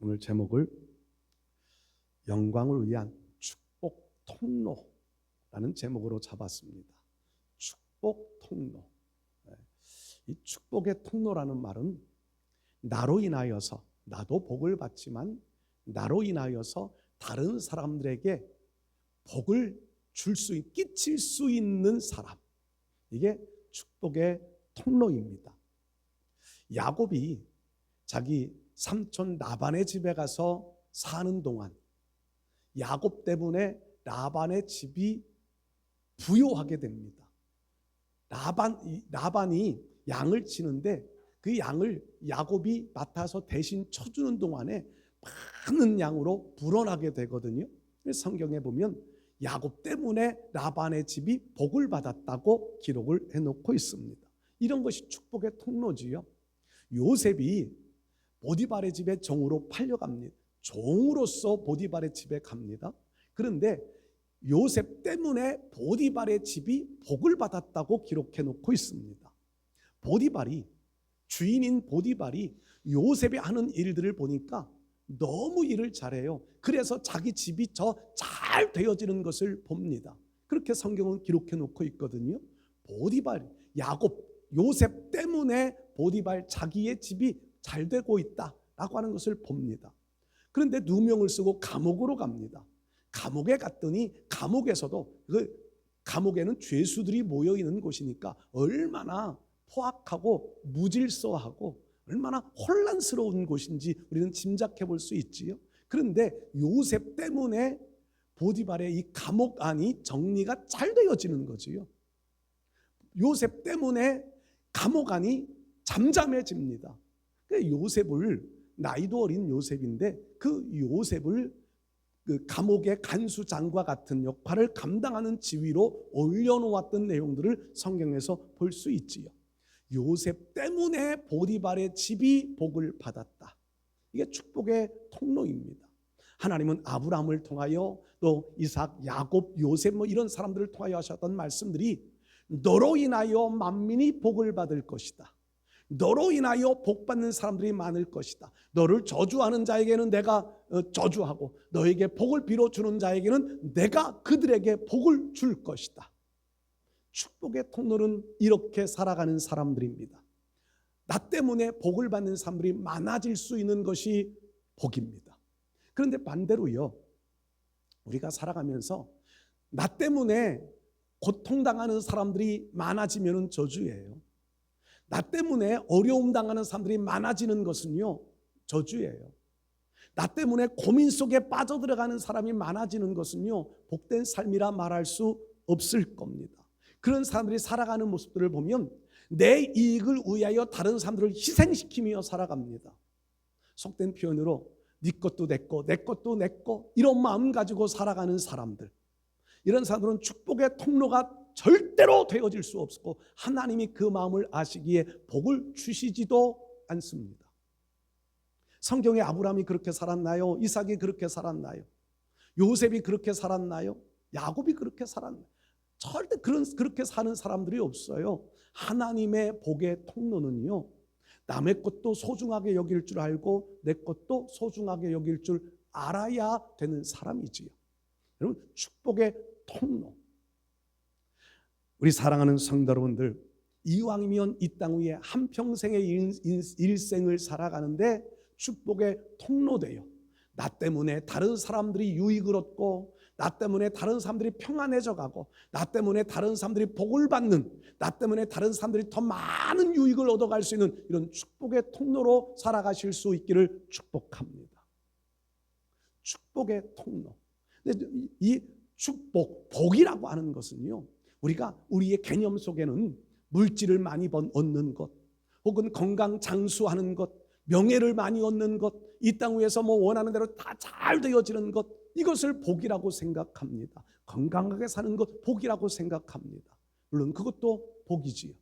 오늘 제목을 영광을 위한 축복 통로라는 제목으로 잡았습니다. 축복 통로. 이 축복의 통로라는 말은 나로 인하여서 나도 복을 받지만 나로 인하여서 다른 사람들에게 복을 끼칠 수 있는 사람, 이게 축복의 통로입니다. 야곱이 자기 삼촌 라반의 집에 가서 사는 동안 야곱 때문에 라반의 집이 부요하게 됩니다. 라반이 양을 치는데 그 양을 야곱이 맡아서 대신 쳐주는 동안에 많은 양으로 불어나게 되거든요. 성경에 보면 야곱 때문에 라반의 집이 복을 받았다고 기록을 해놓고 있습니다. 이런 것이 축복의 통로지요. 요셉이 보디발의 집에 종으로 팔려갑니다. 종으로서 보디발의 집에 갑니다. 그런데 요셉 때문에 보디발의 집이 복을 받았다고 기록해 놓고 있습니다. 주인인 보디발이 요셉이 하는 일들을 보니까 너무 일을 잘해요. 그래서 자기 집이 더 잘 되어지는 것을 봅니다. 그렇게 성경은 기록해 놓고 있거든요. 요셉 때문에 보디발 자기의 집이 잘 되고 있다라고 하는 것을 봅니다. 그런데 누명을 쓰고 감옥으로 갑니다. 감옥에 갔더니 감옥에는 죄수들이 모여 있는 곳이니까 얼마나 포악하고 무질서하고 얼마나 혼란스러운 곳인지 우리는 짐작해 볼 수 있지요. 그런데 요셉 때문에 보디발의 이 감옥 안이 정리가 잘 되어지는 거지요. 요셉 때문에 감옥 안이 잠잠해집니다. 요셉을, 나이도 어린 요셉인데 그 요셉을 그 감옥의 간수장과 같은 역할을 감당하는 지위로 올려놓았던 내용들을 성경에서 볼 수 있지요. 요셉 때문에 보디발의 집이 복을 받았다. 이게 축복의 통로입니다. 하나님은 아브라함을 통하여 또 이삭, 야곱, 요셉 이런 사람들을 통하여 하셨던 말씀들이 너로 인하여 만민이 복을 받을 것이다. 너로 인하여 복받는 사람들이 많을 것이다. 너를 저주하는 자에게는 내가 저주하고 너에게 복을 빌어주는 자에게는 내가 그들에게 복을 줄 것이다. 축복의 통로는 이렇게 살아가는 사람들입니다. 나 때문에 복을 받는 사람들이 많아질 수 있는 것이 복입니다. 그런데 반대로요, 우리가 살아가면서 나 때문에 고통당하는 사람들이 많아지면 저주예요. 나 때문에 어려움 당하는 사람들이 많아지는 것은요, 저주예요. 나 때문에 고민 속에 빠져들어가는 사람이 많아지는 것은요, 복된 삶이라 말할 수 없을 겁니다. 그런 사람들이 살아가는 모습들을 보면 내 이익을 위하여 다른 사람들을 희생시키며 살아갑니다. 속된 표현으로 네 것도 내 거, 내 것도 내 거, 이런 마음 가지고 살아가는 사람들, 이런 사람들은 축복의 통로가 절대로 되어질 수 없고 하나님이 그 마음을 아시기에 복을 주시지도 않습니다. 성경에 아브라함이 그렇게 살았나요? 이삭이 그렇게 살았나요? 요셉이 그렇게 살았나요? 야곱이 그렇게 살았나요? 절대 그렇게 사는 사람들이 없어요. 하나님의 복의 통로는요, 남의 것도 소중하게 여길 줄 알고 내 것도 소중하게 여길 줄 알아야 되는 사람이지요. 여러분, 축복의 통로. 우리 사랑하는 성도 여러분들, 이왕이면 이 땅 위에 한평생의 일생을 살아가는데 축복의 통로돼요. 나 때문에 다른 사람들이 유익을 얻고, 나 때문에 다른 사람들이 평안해져 가고, 나 때문에 다른 사람들이 복을 받는, 나 때문에 다른 사람들이 더 많은 유익을 얻어갈 수 있는 이런 축복의 통로로 살아가실 수 있기를 축복합니다. 축복의 통로. 근데 이 축복, 복이라고 하는 것은요, 우리가 우리의 개념 속에는 물질을 많이 얻는 것, 혹은 건강 장수하는 것, 명예를 많이 얻는 것, 이 땅 위에서 원하는 대로 다 잘 되어지는 것, 이것을 복이라고 생각합니다. 건강하게 사는 것 복이라고 생각합니다. 물론 그것도 복이지요.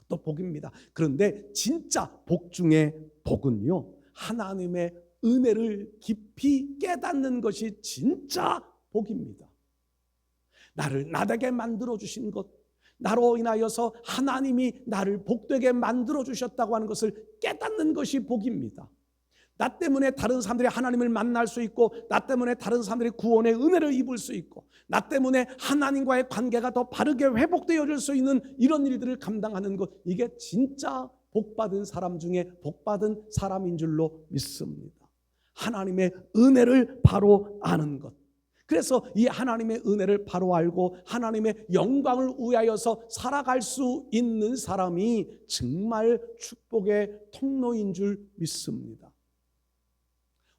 또 복입니다. 그런데 진짜 복 중에 복은요, 하나님의 은혜를 깊이 깨닫는 것이 진짜 복입니다. 나를 나되게 만들어 주신 것, 나로 인하여서 하나님이 나를 복되게 만들어 주셨다고 하는 것을 깨닫는 것이 복입니다. 나 때문에 다른 사람들이 하나님을 만날 수 있고, 나 때문에 다른 사람들이 구원의 은혜를 입을 수 있고, 나 때문에 하나님과의 관계가 더 바르게 회복되어질 수 있는 이런 일들을 감당하는 것, 이게 진짜 복받은 사람 중에 복받은 사람인 줄로 믿습니다. 하나님의 은혜를 바로 아는 것. 그래서 이 하나님의 은혜를 바로 알고 하나님의 영광을 위하여서 살아갈 수 있는 사람이 정말 축복의 통로인 줄 믿습니다.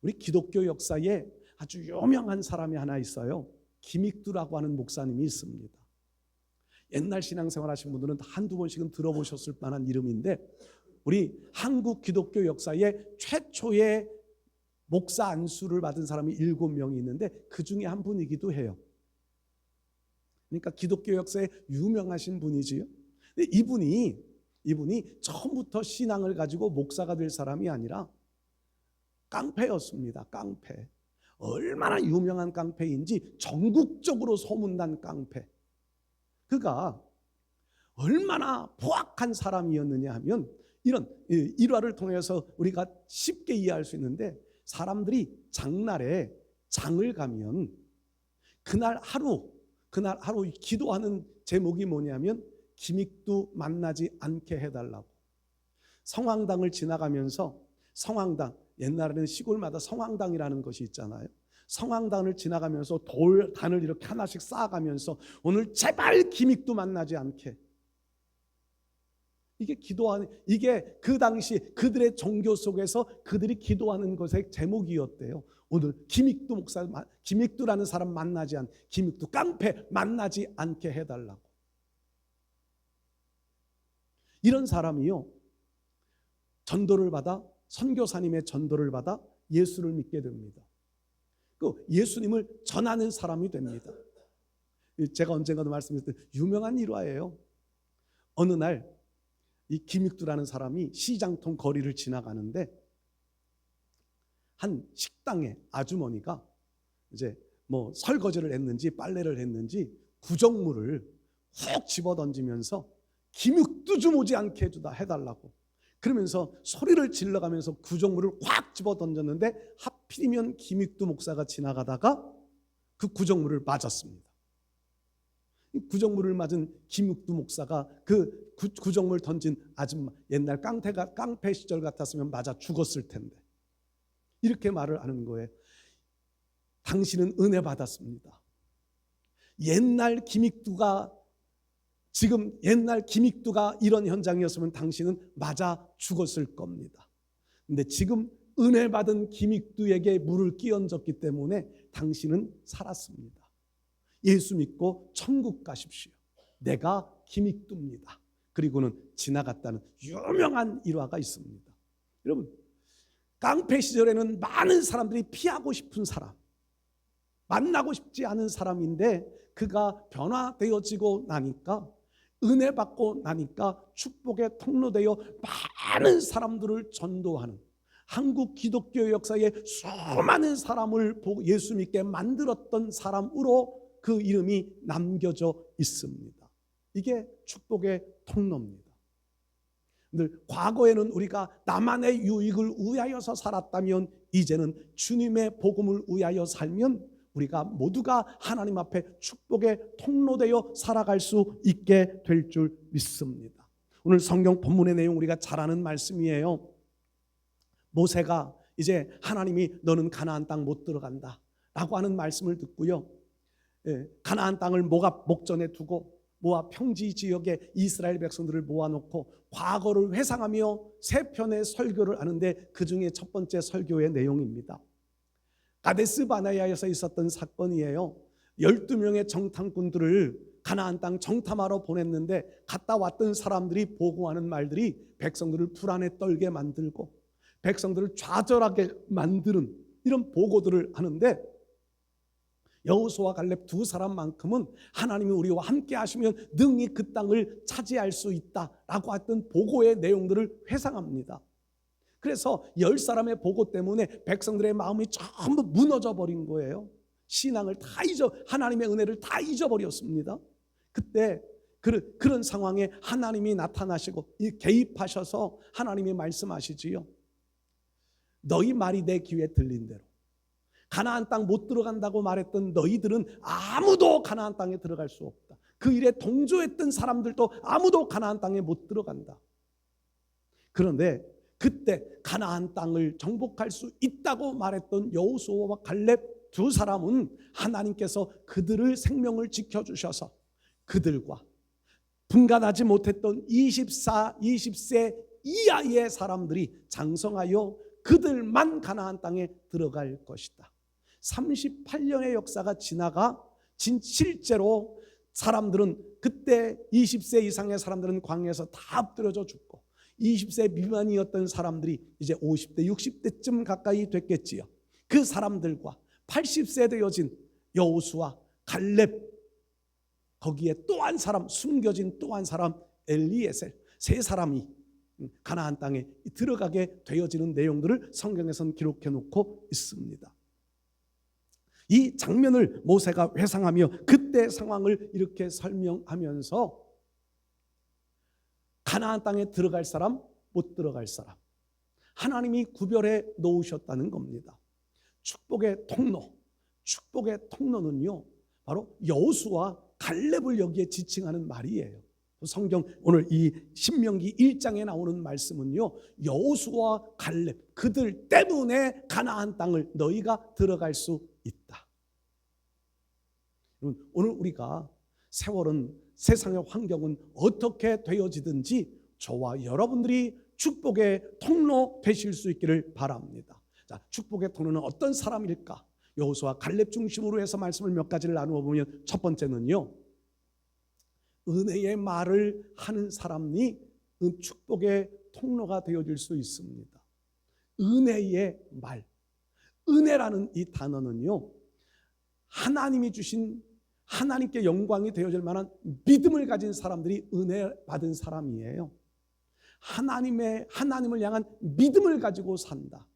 우리 기독교 역사에 아주 유명한 사람이 하나 있어요. 김익두라고 하는 목사님이 있습니다. 옛날 신앙생활 하신 분들은 한두 번씩은 들어보셨을 만한 이름인데, 우리 한국 기독교 역사에 최초의 목사 안수를 받은 사람이 7명이 있는데 그 중에 한 분이기도 해요. 그러니까 기독교 역사에 유명하신 분이지요. 근데 이분이 처음부터 신앙을 가지고 목사가 될 사람이 아니라 깡패였습니다. 깡패. 얼마나 유명한 깡패인지 전국적으로 소문난 깡패. 그가 얼마나 포악한 사람이었느냐 하면, 이런 일화를 통해서 우리가 쉽게 이해할 수 있는데, 사람들이 장날에 장을 가면 그날 하루 기도하는 제목이 뭐냐면 김익두 만나지 않게 해달라고. 성황당을 지나가면서, 성황당, 옛날에는 시골마다 성황당이라는 것이 있잖아요. 성황당을 지나가면서 돌단을 이렇게 하나씩 쌓아가면서 오늘 제발 김익두 만나지 않게. 이게 그 당시 그들의 종교 속에서 그들이 기도하는 것의 제목이었대요. 오늘 김익두라는 사람 김익두 깡패 만나지 않게 해달라고. 이런 사람이요, 전도를 받아, 선교사님의 전도를 받아 예수를 믿게 됩니다. 그 예수님을 전하는 사람이 됩니다. 제가 언젠가도 말씀드렸던 유명한 일화예요. 어느 날 이 김익두라는 사람이 시장통 거리를 지나가는데, 한 식당에 아주머니가 이제 뭐 설거지를 했는지 빨래를 했는지 구정물을 훅 집어 던지면서 김익두 좀 오지 않게 해달라고 그러면서 소리를 질러가면서 구정물을 확 집어 던졌는데, 하필이면 김익두 목사가 지나가다가 그 구정물을 맞았습니다. 구정물을 맞은 김익두 목사가 그 구정물 던진 아줌마, 옛날 깡패 시절 같았으면 맞아 죽었을 텐데, 이렇게 말을 하는 거예요. 당신은 은혜 받았습니다. 옛날 김익두가 이런 현장이었으면 당신은 맞아 죽었을 겁니다. 근데 지금 은혜 받은 김익두에게 물을 끼얹었기 때문에 당신은 살았습니다. 예수 믿고 천국 가십시오. 내가 김익두입니다. 그리고는 지나갔다는 유명한 일화가 있습니다. 여러분, 깡패 시절에는 많은 사람들이 피하고 싶은 사람, 만나고 싶지 않은 사람인데, 그가 변화되어지고 나니까, 은혜 받고 나니까 축복의 통로되어 많은 사람들을 전도하는, 한국 기독교 역사에 수많은 사람을 예수 믿게 만들었던 사람으로 그 이름이 남겨져 있습니다. 이게 축복의 통로입니다. 과거에는 우리가 나만의 유익을 위하여서 살았다면, 이제는 주님의 복음을 위하여 살면 우리가 모두가 하나님 앞에 축복의 통로되어 살아갈 수 있게 될 줄 믿습니다. 오늘 성경 본문의 내용 우리가 잘 아는 말씀이에요. 모세가 이제 하나님이 너는 가나안 땅 못 들어간다 라고 하는 말씀을 듣고요, 가나안 땅을 모압 목전에 두고 모압 평지 지역에 이스라엘 백성들을 모아놓고 과거를 회상하며 세 편의 설교를 하는데, 그 중에 첫 번째 설교의 내용입니다. 가데스 바네아에서 있었던 사건이에요. 12명의 정탐꾼들을 가나안 땅 정탐하러 보냈는데, 갔다 왔던 사람들이 보고하는 말들이 백성들을 불안에 떨게 만들고 백성들을 좌절하게 만드는 이런 보고들을 하는데, 여호수아 갈렙 두 사람만큼은 하나님이 우리와 함께 하시면 능히 그 땅을 차지할 수 있다라고 했던 보고의 내용들을 회상합니다. 그래서 10사람의 보고 때문에 백성들의 마음이 전부 무너져 버린 거예요. 신앙을 다 하나님의 은혜를 다 잊어버렸습니다. 그때 그런 상황에 하나님이 나타나시고 개입하셔서 하나님이 말씀하시지요. 너희 말이 내 귀에 들린 대로 가나안 땅 못 들어간다고 말했던 너희들은 아무도 가나안 땅에 들어갈 수 없다. 그 일에 동조했던 사람들도 아무도 가나안 땅에 못 들어간다. 그런데 그때 가나안 땅을 정복할 수 있다고 말했던 여호수아와 갈렙 두 사람은 하나님께서 그들을 생명을 지켜주셔서 그들과 분간하지 못했던 20세 이하의 사람들이 장성하여 그들만 가나안 땅에 들어갈 것이다. 38년의 역사가 지나가 실제로 사람들은 그때 20세 이상의 사람들은 광야에서 다 엎드려져 죽고 20세 미만이었던 사람들이 이제 50대 60대쯤 가까이 됐겠지요. 그 사람들과 80세 되어진 여호수아, 갈렙, 거기에 또 한 사람, 숨겨진 또 한 사람 엘리에셀, 세 사람이 가나안 땅에 들어가게 되어지는 내용들을 성경에서는 기록해 놓고 있습니다. 이 장면을 모세가 회상하며 그때 상황을 이렇게 설명하면서 가나안 땅에 들어갈 사람, 못 들어갈 사람, 하나님이 구별해 놓으셨다는 겁니다. 축복의 통로, 축복의 통로는요 바로 여호수아, 갈렙을 여기에 지칭하는 말이에요. 성경 오늘 이 신명기 1장에 나오는 말씀은요, 여호수아, 갈렙 그들 때문에 가나안 땅을 너희가 들어갈 수 있다. 오늘 우리가 세월은, 세상의 환경은 어떻게 되어지든지 저와 여러분들이 축복의 통로 되실 수 있기를 바랍니다. 자, 축복의 통로는 어떤 사람일까? 여호수아, 갈렙 중심으로 해서 말씀을 몇 가지를 나누어 보면 첫 번째는요, 은혜의 말을 하는 사람이 축복의 통로가 되어질 수 있습니다. 은혜의 말, 은혜라는 이 단어는요, 하나님이 주신, 하나님께 영광이 되어질 만한 믿음을 가진 사람들이 은혜 받은 사람이에요. 하나님을 향한 믿음을 가지고 산다.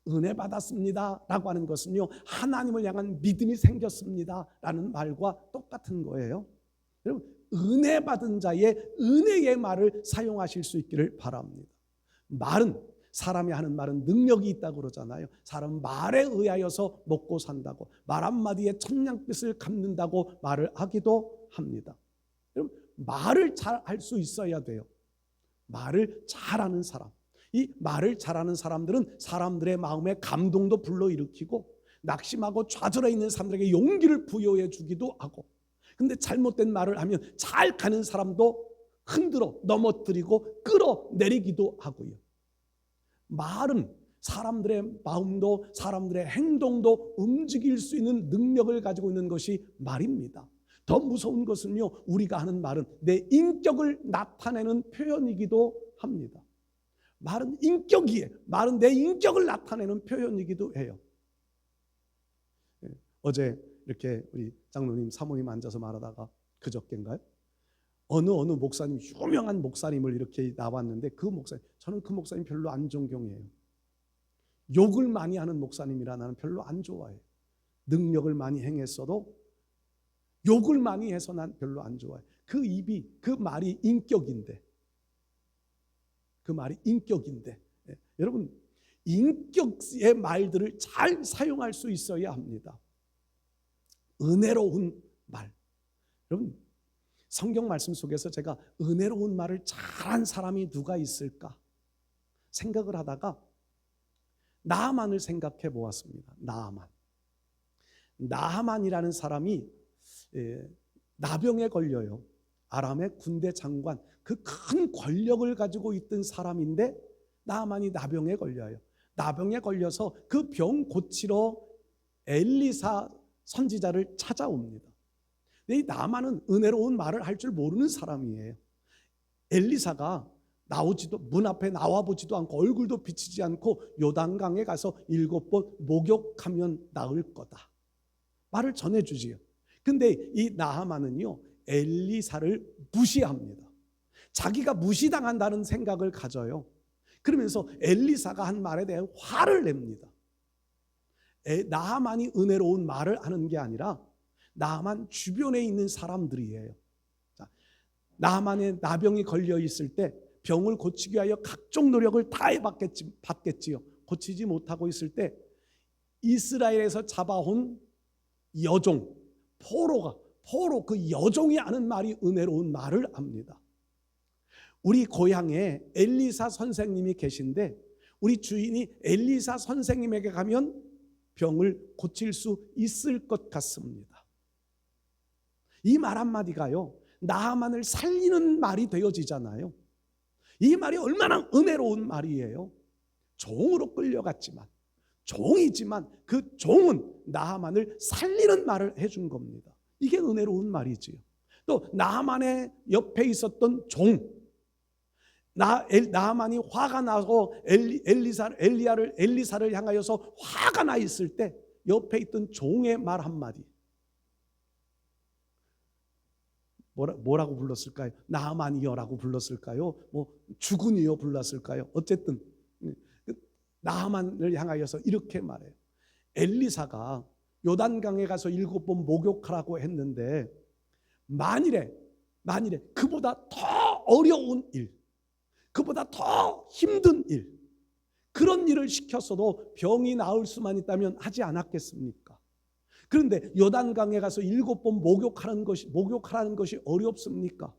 은혜 받았습니다 라고 하는 것은요, 하나님을 향한 믿음이 생겼습니다 라는 말과 똑같은 거예요. 여러분, 은혜 받은 자의 은혜의 말을 사용하실 수 있기를 바랍니다. 말은, 사람이 하는 말은 능력이 있다고 그러잖아요. 사람 말에 의하여서 먹고 산다고, 말 한마디에 천냥빚을 갚는다고 말을 하기도 합니다. 여러분, 말을 잘 할 수 있어야 돼요. 말을 잘하는 사람, 이 말을 잘하는 사람들은 사람들의 마음에 감동도 불러일으키고 낙심하고 좌절해 있는 사람들에게 용기를 부여해 주기도 하고, 근데 잘못된 말을 하면 잘 가는 사람도 흔들어 넘어뜨리고 끌어내리기도 하고요. 말은 사람들의 마음도 사람들의 행동도 움직일 수 있는 능력을 가지고 있는 것이 말입니다. 더 무서운 것은요, 우리가 하는 말은 내 인격을 나타내는 표현이기도 합니다. 말은 인격이에요. 말은 내 인격을 나타내는 표현이기도 해요. 어제 이렇게 우리 장로님, 사모님 앉아서 말하다가 그저께인가요? 어느 목사님, 유명한 목사님을 이렇게 나왔는데 그 목사님, 저는 그 목사님 별로 안 존경해요. 욕을 많이 하는 목사님이라 나는 별로 안 좋아해요. 능력을 많이 행했어도 욕을 많이 해서 난 별로 안 좋아해요. 그 입이, 그 말이 인격인데, 그 말이 인격인데, 여러분, 인격의 말들을 잘 사용할 수 있어야 합니다. 은혜로운 말. 여러분, 성경 말씀 속에서 제가 은혜로운 말을 잘한 사람이 누가 있을까 생각을 하다가 나하만을 생각해 보았습니다. 나하만이라는 사람이 나병에 걸려요. 아람의 군대 장관, 그 큰 권력을 가지고 있던 사람인데 나하만이 나병에 걸려요. 나병에 걸려서 그 병 고치러 엘리사 선지자를 찾아옵니다. 이 나만은 은혜로운 말을 할 줄 모르는 사람이에요. 엘리사가 나오지도, 문 앞에 나와보지도 않고 얼굴도 비치지 않고 요단강에 가서 7번 목욕하면 나을 거다 말을 전해주지요. 근데 이 나하만은요, 엘리사를 무시합니다. 자기가 무시당한다는 생각을 가져요. 그러면서 엘리사가 한 말에 대해 화를 냅니다. 나하만이 은혜로운 말을 하는 게 아니라 나하만 주변에 있는 사람들이에요. 나하만의 나병이 걸려 있을 때 병을 고치기 위하여 각종 노력을 다해 봤겠지요. 고치지 못하고 있을 때 이스라엘에서 잡아온 여종 포로 그 여종이 아는 말이 은혜로운 말을 압니다. 우리 고향에 엘리사 선생님이 계신데 우리 주인이 엘리사 선생님에게 가면 병을 고칠 수 있을 것 같습니다. 이 말 한마디가요, 나하만을 살리는 말이 되어지잖아요. 이 말이 얼마나 은혜로운 말이에요. 종으로 끌려갔지만, 종이지만 그 종은 나하만을 살리는 말을 해준 겁니다. 이게 은혜로운 말이지요. 또 나하만의 옆에 있었던 종, 나하만이 화가 나서 엘리사를 향하여서 화가 나 있을 때 옆에 있던 종의 말 한마디, 뭐라고 불렀을까요? 나하만이여라고 불렀을까요? 주군이여 불렀을까요? 어쨌든 나하만을 향하여서 이렇게 말해요. 엘리사가 요단강에 가서 7번 목욕하라고 했는데 만일에 그보다 더 어려운 일, 그보다 더 힘든 일, 그런 일을 시켰어도 병이 나을 수만 있다면 하지 않았겠습니까? 그런데 요단강에 가서 7번 목욕하라는 것이 어렵습니까?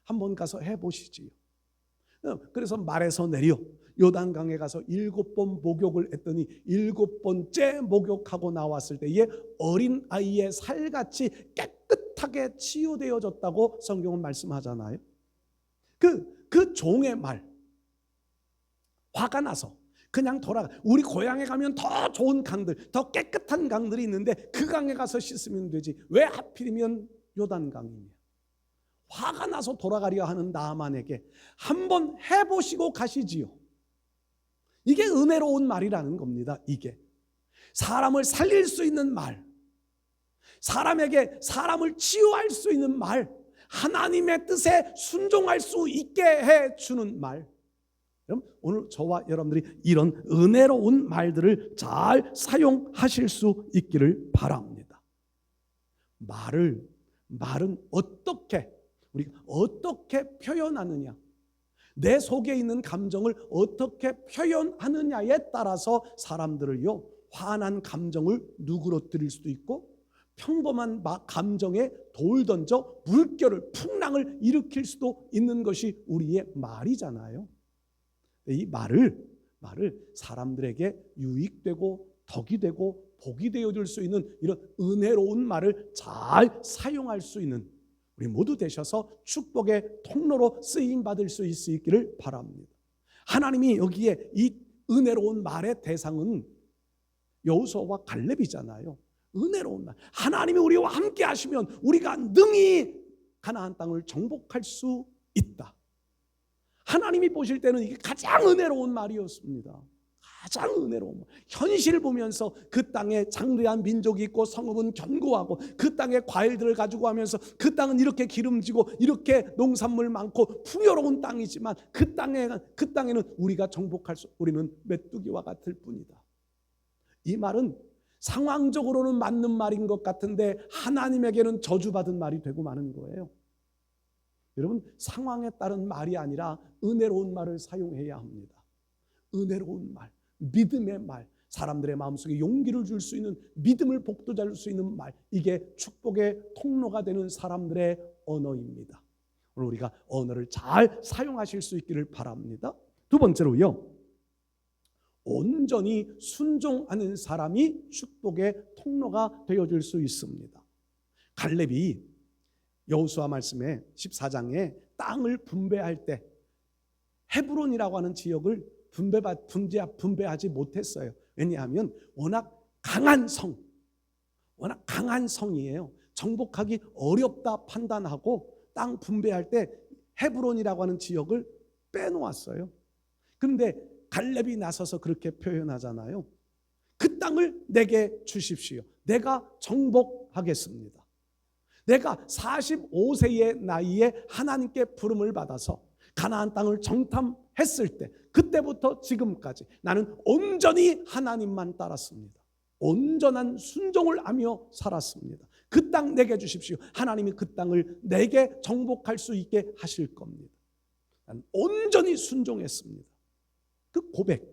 한번 가서 해보시지요. 그래서 말에서 내려 요단강에 가서 7번 목욕을 했더니 7번째 목욕하고 나왔을 때에 어린 아이의 살같이 깨끗하게 치유되어졌다고 성경은 말씀하잖아요. 그 종의 말, 화가 나서 그냥 돌아가. 우리 고향에 가면 더 좋은 강들, 더 깨끗한 강들이 있는데 그 강에 가서 씻으면 되지. 왜 하필이면 요단강이냐. 화가 나서 돌아가려 하는 나하만에게 한번 해보시고 가시지요. 이게 은혜로운 말이라는 겁니다. 이게 사람을 살릴 수 있는 말, 사람에게 사람을 치유할 수 있는 말, 하나님의 뜻에 순종할 수 있게 해주는 말. 그럼 오늘 저와 여러분들이 이런 은혜로운 말들을 잘 사용하실 수 있기를 바랍니다. 말은 우리가 어떻게 표현하느냐, 내 속에 있는 감정을 어떻게 표현하느냐에 따라서 사람들을요, 화난 감정을 누그러뜨릴 수도 있고 평범한 감정에 돌 던져 물결을, 풍랑을 일으킬 수도 있는 것이 우리의 말이잖아요. 이 말을 사람들에게 유익되고 덕이 되고 복이 되어줄 수 있는 이런 은혜로운 말을 잘 사용할 수 있는 우리 모두 되셔서 축복의 통로로 쓰임받을 수 있기를 바랍니다. 하나님이 여기에 이 은혜로운 말의 대상은 여호수아와 갈렙이잖아요. 은혜로운 말. 하나님이 우리와 함께 하시면 우리가 능히 가나안 땅을 정복할 수 있다. 하나님이 보실 때는 이게 가장 은혜로운 말이었습니다. 가장 은혜로운 말. 현실 보면서 그 땅에 장대한 민족이 있고 성읍은 견고하고 그 땅에 과일들을 가지고 하면서 그 땅은 이렇게 기름지고 이렇게 농산물 많고 풍요로운 땅이지만 그 땅에는 우리가 우리는 메뚜기와 같을 뿐이다. 이 말은 상황적으로는 맞는 말인 것 같은데 하나님에게는 저주받은 말이 되고 마는 거예요. 여러분, 상황에 따른 말이 아니라 은혜로운 말을 사용해야 합니다. 은혜로운 말, 믿음의 말, 사람들의 마음속에 용기를 줄 수 있는, 믿음을 복돋을 수 있는 말, 이게 축복의 통로가 되는 사람들의 언어입니다. 오늘 우리가 언어를 잘 사용하실 수 있기를 바랍니다. 두 번째로요, 온전히 순종하는 사람이 축복의 통로가 되어줄 수 있습니다. 갈렙이 여호수아 말씀에 14장에 땅을 분배할 때 헤브론이라고 하는 지역을 분배하지 못했어요. 왜냐하면 워낙 강한 성이에요. 정복하기 어렵다 판단하고 땅 분배할 때 헤브론이라고 하는 지역을 빼놓았어요. 그런데 갈렙이 나서서 그렇게 표현하잖아요. 그 땅을 내게 주십시오. 내가 정복하겠습니다. 내가 45세의 나이에 하나님께 부름을 받아서 가나안 땅을 정탐했을 때 그때부터 지금까지 나는 온전히 하나님만 따랐습니다. 온전한 순종을 하며 살았습니다. 그 땅 내게 주십시오. 하나님이 그 땅을 내게 정복할 수 있게 하실 겁니다. 난 온전히 순종했습니다. 그 고백,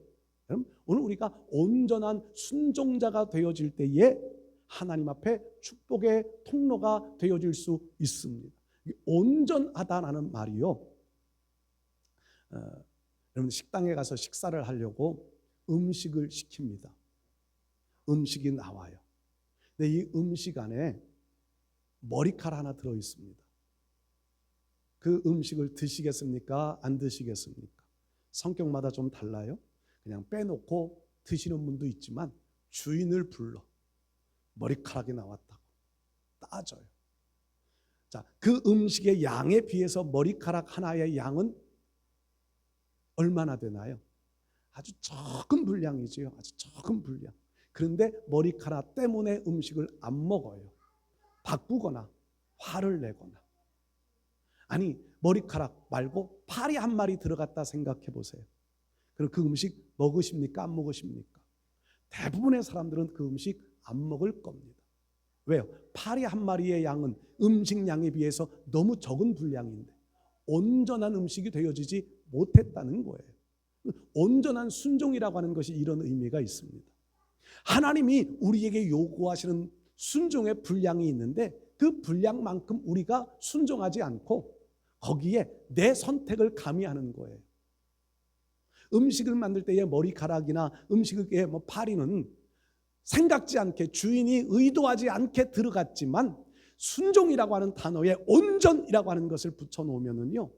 여러분, 오늘 우리가 온전한 순종자가 되어질 때에 하나님 앞에 축복의 통로가 되어질 수 있습니다. 온전하다라는 말이요, 여러분 식당에 가서 식사를 하려고 음식을 시킵니다. 음식이 나와요. 근데 이 음식 안에 머리카락 하나 들어 있습니다. 그 음식을 드시겠습니까? 안 드시겠습니까? 성격마다 좀 달라요. 그냥 빼놓고 드시는 분도 있지만 주인을 불러 머리카락이 나왔다고 따져요. 자, 그 음식의 양에 비해서 머리카락 하나의 양은 얼마나 되나요? 아주 적은 분량이지요. 아주 적은 분량. 그런데 머리카락 때문에 음식을 안 먹어요. 바꾸거나 화를 내거나. 아니, 머리카락 말고 파리 한 마리 들어갔다 생각해 보세요. 그럼 그 음식 먹으십니까? 안 먹으십니까? 대부분의 사람들은 그 음식 안 먹을 겁니다. 왜요? 파리 한 마리의 양은 음식 양에 비해서 너무 적은 분량인데 온전한 음식이 되어지지 못했다는 거예요. 온전한 순종이라고 하는 것이 이런 의미가 있습니다. 하나님이 우리에게 요구하시는 순종의 분량이 있는데 그 분량만큼 우리가 순종하지 않고 거기에 내 선택을 가미하는 거예요. 음식을 만들 때의 머리카락이나 음식의 파리는 생각지 않게 주인이 의도하지 않게 들어갔지만 순종이라고 하는 단어에 온전이라고 하는 것을 붙여놓으면요,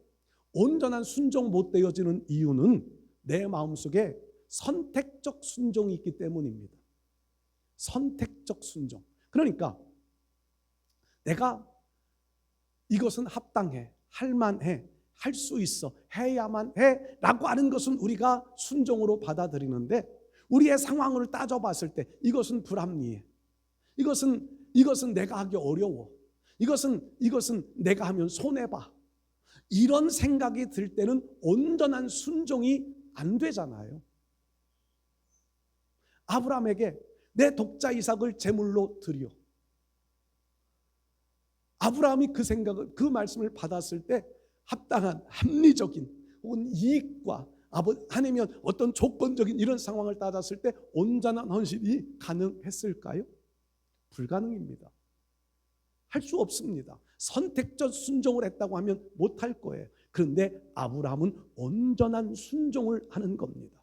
온전한 순종 못 되어지는 이유는 내 마음속에 선택적 순종이 있기 때문입니다. 선택적 순종. 그러니까 내가 이것은 합당해, 할만해, 할 수 있어, 해야만 해 라고 하는 것은 우리가 순종으로 받아들이는데 우리의 상황을 따져봤을 때 이것은 불합리해, 이것은 내가 하기 어려워, 이것은 내가 하면 손해봐, 이런 생각이 들 때는 온전한 순종이 안 되잖아요. 아브라함에게 내 독자 이삭을 제물로 드려. 아브라함이 그 말씀을 받았을 때 합당한 합리적인 혹은 이익과 아니면 어떤 조건적인 이런 상황을 따졌을 때 온전한 헌신이 가능했을까요? 불가능입니다. 할 수 없습니다. 선택적 순종을 했다고 하면 못할 거예요. 그런데 아브라함은 온전한 순종을 하는 겁니다.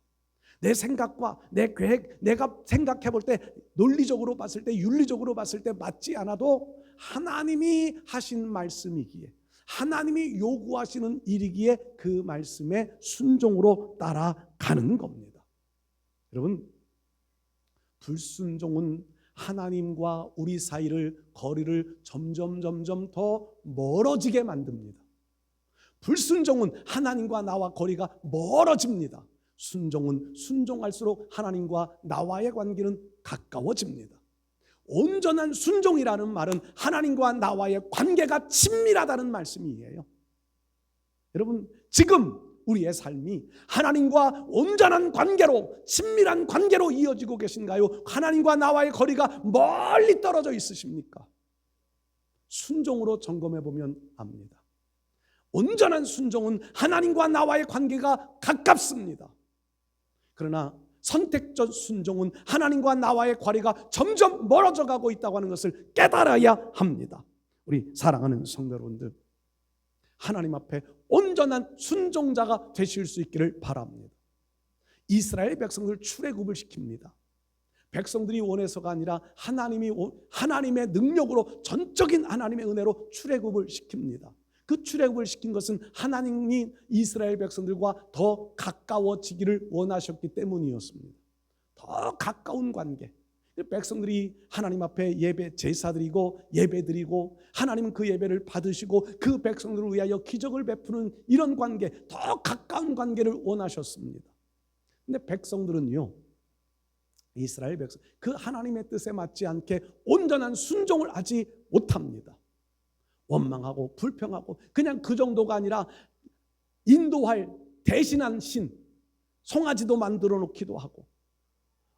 내 생각과 내 계획, 내가 생각해 볼 때 논리적으로 봤을 때 윤리적으로 봤을 때 맞지 않아도 하나님이 하신 말씀이기에, 하나님이 요구하시는 일이기에 그 말씀에 순종으로 따라가는 겁니다. 여러분, 불순종은 하나님과 우리 사이를 거리를 점점 더 멀어지게 만듭니다. 불순종은 하나님과 나와 거리가 멀어집니다. 순종은 순종할수록 하나님과 나와의 관계는 가까워집니다. 온전한 순종이라는 말은 하나님과 나와의 관계가 친밀하다는 말씀이에요. 여러분, 지금 우리의 삶이 하나님과 온전한 관계로, 친밀한 관계로 이어지고 계신가요? 하나님과 나와의 거리가 멀리 떨어져 있으십니까? 순종으로 점검해 보면 압니다. 온전한 순종은 하나님과 나와의 관계가 가깝습니다. 그러나 선택적 순종은 하나님과 나와의 거리가 점점 멀어져 가고 있다고 하는 것을 깨달아야 합니다. 우리 사랑하는 성도 여러분들, 하나님 앞에 온전한 순종자가 되실 수 있기를 바랍니다. 이스라엘 백성들 출애굽을 시킵니다. 백성들이 원해서가 아니라 하나님의 능력으로, 전적인 하나님의 은혜로 출애굽을 시킵니다. 그 출애굽을 시킨 것은 하나님이 이스라엘 백성들과 더 가까워지기를 원하셨기 때문이었습니다. 더 가까운 관계. 백성들이 하나님 앞에 제사드리고 예배드리고 하나님은 그 예배를 받으시고 그 백성들을 위하여 기적을 베푸는 이런 관계, 더 가까운 관계를 원하셨습니다. 근데 백성들은요, 이스라엘 백성, 그 하나님의 뜻에 맞지 않게 온전한 순종을 하지 못합니다. 원망하고 불평하고, 그냥 그 정도가 아니라 인도할 대신한 신 송아지도 만들어 놓기도 하고,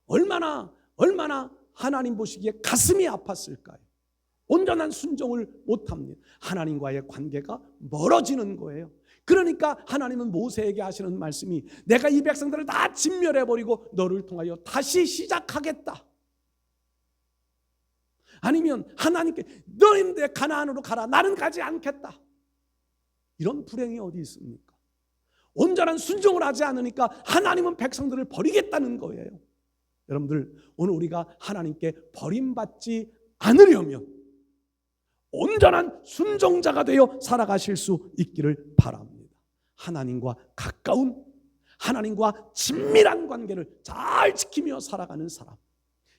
얼마나 하나님 보시기에 가슴이 아팠을까요? 온전한 순종을 못합니다. 하나님과의 관계가 멀어지는 거예요. 그러니까 하나님은 모세에게 하시는 말씀이 내가 이 백성들을 다 진멸해버리고 너를 통하여 다시 시작하겠다. 아니면 하나님께 너희들 가나안으로 가라, 나는 가지 않겠다. 이런 불행이 어디 있습니까? 온전한 순종을 하지 않으니까 하나님은 백성들을 버리겠다는 거예요. 여러분들, 오늘 우리가 하나님께 버림받지 않으려면 온전한 순종자가 되어 살아가실 수 있기를 바랍니다. 하나님과 가까운, 하나님과 친밀한 관계를 잘 지키며 살아가는 사람,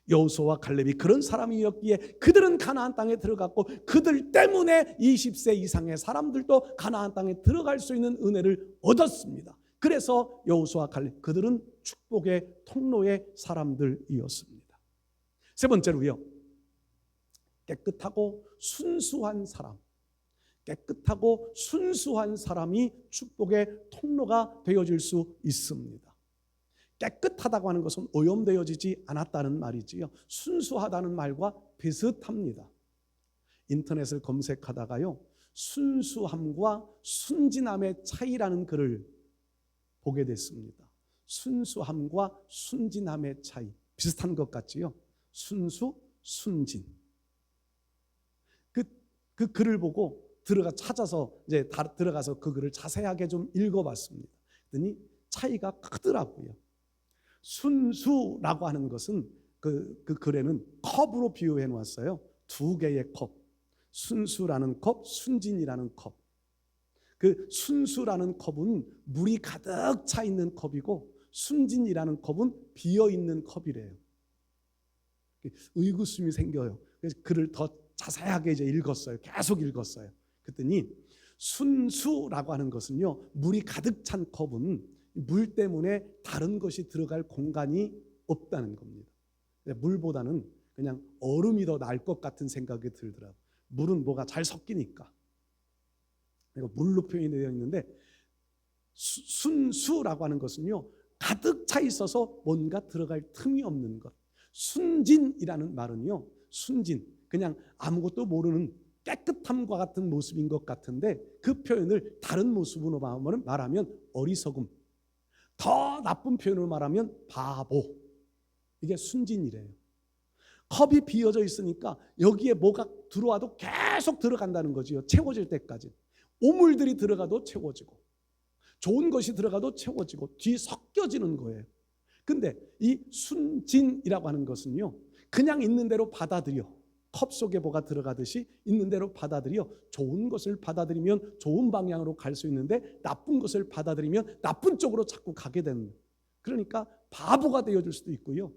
여호수아와 갈렙이 그런 사람이었기에 그들은 가나안 땅에 들어갔고 그들 때문에 20세 이상의 사람들도 가나안 땅에 들어갈 수 있는 은혜를 얻었습니다. 그래서 여호수아와 갈렙, 그들은 축복의 통로의 사람들이었습니다. 세 번째로요, 깨끗하고 순수한 사람, 깨끗하고 순수한 사람이 축복의 통로가 되어질 수 있습니다. 깨끗하다고 하는 것은 오염되어지지 않았다는 말이지요. 순수하다는 말과 비슷합니다. 인터넷을 검색하다가요, 순수함과 순진함의 차이라는 글을 보게 됐습니다. 순수함과 순진함의 차이, 비슷한 것 같지요. 순수, 순진. 그 글을 보고 찾아서 이제 들어가서 그 글을 자세하게 좀 읽어봤습니다. 그랬더니 차이가 크더라고요. 순수라고 하는 것은 그 글에는 컵으로 비유해 놓았어요. 두 개의 컵, 순수라는 컵, 순진이라는 컵. 그 순수라는 컵은 물이 가득 차 있는 컵이고 순진이라는 컵은 비어 있는 컵이래요. 의구심이 생겨요. 그래서 글을 더 자세하게 이제 읽었어요. 계속 읽었어요. 그랬더니 순수라고 하는 것은요, 물이 가득 찬 컵은 물 때문에 다른 것이 들어갈 공간이 없다는 겁니다. 물보다는 그냥 얼음이 더 나을 것 같은 생각이 들더라고요. 물은 뭐가 잘 섞이니까. 물로 표현이 되어 있는데 순수라고 하는 것은요, 가득 차 있어서 뭔가 들어갈 틈이 없는 것. 순진이라는 말은요, 순진, 그냥 아무것도 모르는 깨끗함과 같은 모습인 것 같은데 그 표현을 다른 모습으로 말하면 어리석음, 더 나쁜 표현으로 말하면 바보. 이게 순진이래요. 컵이 비어져 있으니까 여기에 뭐가 들어와도 계속 들어간다는 거지요. 채워질 때까지. 오물들이 들어가도 채워지고 좋은 것이 들어가도 채워지고 뒤섞여지는 거예요. 근데 이 순진이라고 하는 것은요, 그냥 있는 대로 받아들여. 컵 속에 뭐가 들어가듯이 있는 대로 받아들여. 좋은 것을 받아들이면 좋은 방향으로 갈 수 있는데 나쁜 것을 받아들이면 나쁜 쪽으로 자꾸 가게 되는, 그러니까 바보가 되어줄 수도 있고요.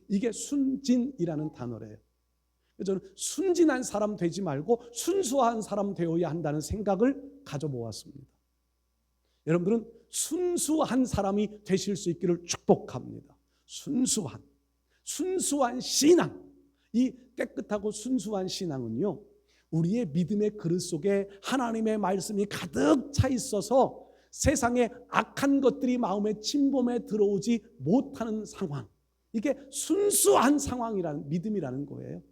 이게 순진이라는 단어래요. 저는 순진한 사람 되지 말고 순수한 사람 되어야 한다는 생각을 가져보았습니다. 여러분들은 순수한 사람이 되실 수 있기를 축복합니다. 순수한 신앙, 이 깨끗하고 순수한 신앙은요, 우리의 믿음의 그릇 속에 하나님의 말씀이 가득 차 있어서 세상에 악한 것들이 마음에 침범해 들어오지 못하는 상황, 이게 순수한 상황이라는 믿음이라는 거예요.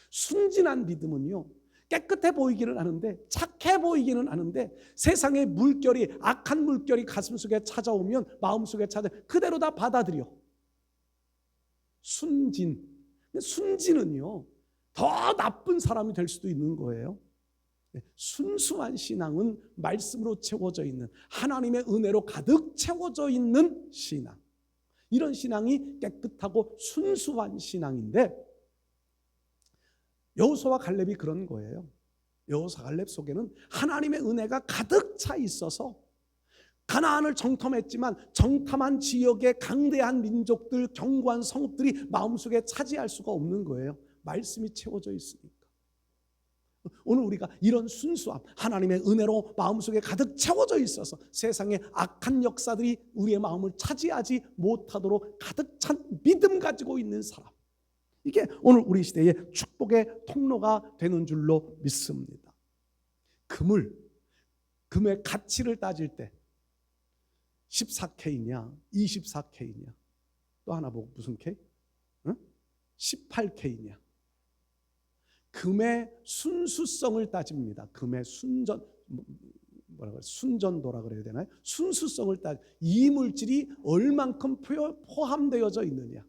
순진한 믿음은요, 깨끗해 보이기는 하는데, 착해 보이기는 하는데 세상의 물결이, 악한 물결이 가슴속에 찾아오면, 마음속에 그대로 다 받아들여. 순진은요, 더 나쁜 사람이 될 수도 있는 거예요. 순수한 신앙은 말씀으로 채워져 있는, 하나님의 은혜로 가득 채워져 있는 신앙, 이런 신앙이 깨끗하고 순수한 신앙인데, 여호수아와 갈렙이 그런 거예요. 여호수아 갈렙 속에는 하나님의 은혜가 가득 차 있어서 가나안을 정탐했지만 정탐한 지역의 강대한 민족들, 견고한 성읍들이 마음속에 차지할 수가 없는 거예요. 말씀이 채워져 있으니까. 오늘 우리가 이런 순수함, 하나님의 은혜로 마음속에 가득 채워져 있어서 세상의 악한 역사들이 우리의 마음을 차지하지 못하도록 가득 찬 믿음 가지고 있는 사람, 이게 오늘 우리 시대의 축복의 통로가 되는 줄로 믿습니다. 금의 가치를 따질 때 14K냐 24K냐, 또 하나 보고 무슨 K? 18K냐. 금의 순수성을 따집니다. 금의 순전도라 그래야 되나요? 순수성을 이물질이 얼만큼 포함되어져 있느냐.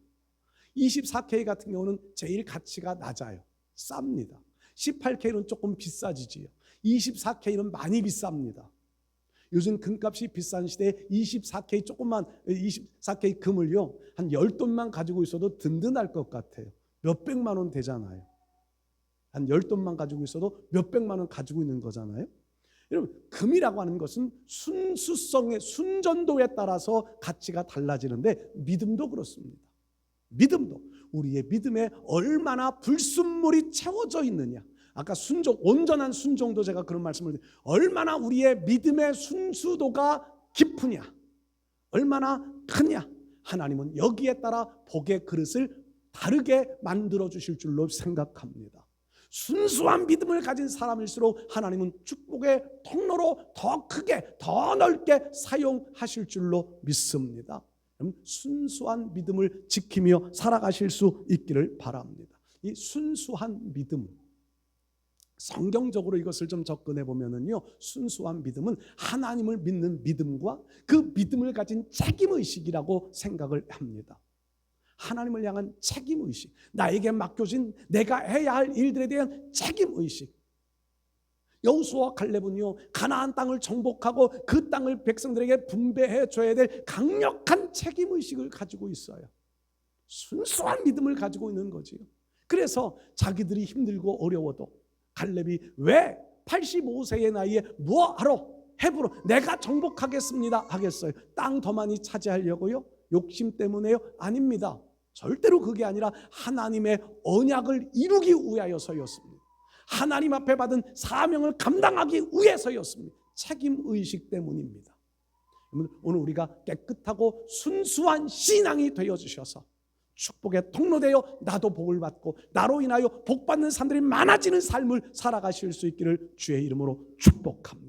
24K 같은 경우는 제일 가치가 낮아요. 쌉니다. 18K는 조금 비싸지지요. 24K는 많이 비쌉니다. 요즘 금값이 비싼 시대에 24K 조금만 24K 금을요 한 10돈만 가지고 있어도 든든할 것 같아요. 몇백만 원 되잖아요. 한 10돈만 가지고 있어도 몇백만 원 가지고 있는 거잖아요. 여러분, 금이라고 하는 것은 순수성의 순전도에 따라서 가치가 달라지는데 믿음도 그렇습니다. 믿음도 우리의 믿음에 얼마나 불순물이 채워져 있느냐. 아까 온전한 순종도 제가 그런 말씀을 드렸는데 얼마나 우리의 믿음의 순수도가 깊으냐, 얼마나 크냐. 하나님은 여기에 따라 복의 그릇을 다르게 만들어 주실 줄로 생각합니다. 순수한 믿음을 가진 사람일수록 하나님은 축복의 통로로 더 크게 더 넓게 사용하실 줄로 믿습니다. 순수한 믿음을 지키며 살아가실 수 있기를 바랍니다. 이 순수한 믿음, 성경적으로 이것을 좀 접근해 보면은요, 순수한 믿음은 하나님을 믿는 믿음과 그 믿음을 가진 책임의식이라고 생각을 합니다. 하나님을 향한 책임의식, 나에게 맡겨진 내가 해야 할 일들에 대한 책임의식. 여호수아와 갈렙은요 가나안 땅을 정복하고 그 땅을 백성들에게 분배해 줘야 될 강력한 책임의식을 가지고 있어요. 순수한 믿음을 가지고 있는 거지요. 그래서 자기들이 힘들고 어려워도 갈렙이 왜 85세의 나이에 뭐하러 헤브론 내가 정복하겠습니다 하겠어요? 땅 더 많이 차지하려고요? 욕심 때문에요? 아닙니다. 절대로 그게 아니라 하나님의 언약을 이루기 위하여서였습니다. 하나님 앞에 받은 사명을 감당하기 위해서였습니다. 책임의식 때문입니다. 오늘 우리가 깨끗하고 순수한 신앙이 되어주셔서 축복의 통로되어 나도 복을 받고 나로 인하여 복받는 사람들이 많아지는 삶을 살아가실 수 있기를 주의 이름으로 축복합니다.